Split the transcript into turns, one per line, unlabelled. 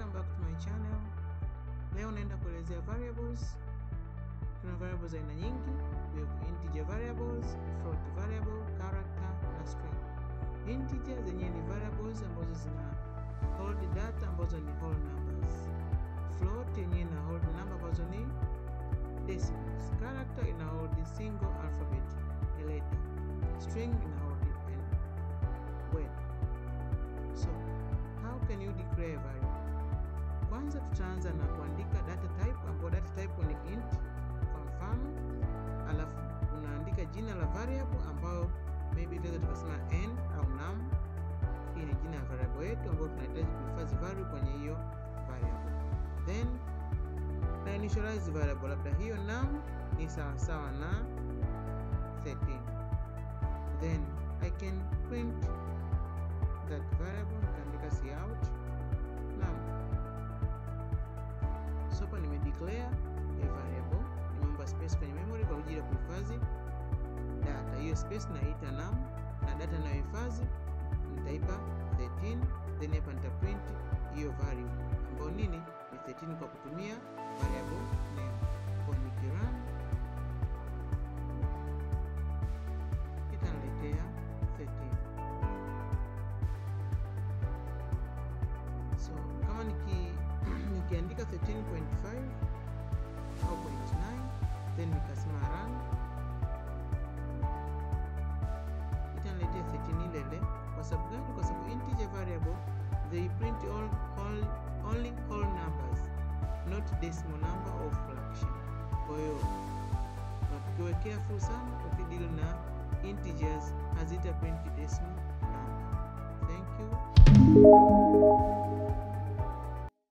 Welcome back to my channel. Leo naenda kuelezea variables. Tuna variables aina nyingi. We have integer variables, float variable, character na string. Integer zenyewe ni variables ambazo zina hold data ambazo ni whole numbers. Float yenyewe ina hold number ambazo ni decimals. Character ina hold single alphabet, a letter. String ina hold an word. So, how can you declare a variable? Kwanza tutaanza na kuandika data type, ambapo data type ni int kwa mfano, alafu unaandika jina la variable ambayo maybe tunaweza tukasema n au num. Hii ni jina la variable yetu ambayo tunahitaji kuhifadhi value kwenye hiyo variable. Then na initialize variable, labda hiyo num ni sawa na 13. Then I can print that variable, nitaandika cout num. So hapa nimedeclare a variable, nimeomba space kwenye memory kwa ajili ya kuhifadhi data. Hiyo space naita num na data nayohifadhi nitaipa 13, then hapa nitaprint hiyo value ambayo nini ni 13 kwa kutumia variable name. Kwa nikirun itaniletea 13. So kama nikiandika 13.5 au 0.9 then nikasema run, itaniletea 13 ile. Kwa sababu gani? Kwa sababu integer variable they print only whole numbers, not decimal number or fraction. Kwa hiyo tukiwa careful sana tukidili na integers, hazita print decimal number. Thank you.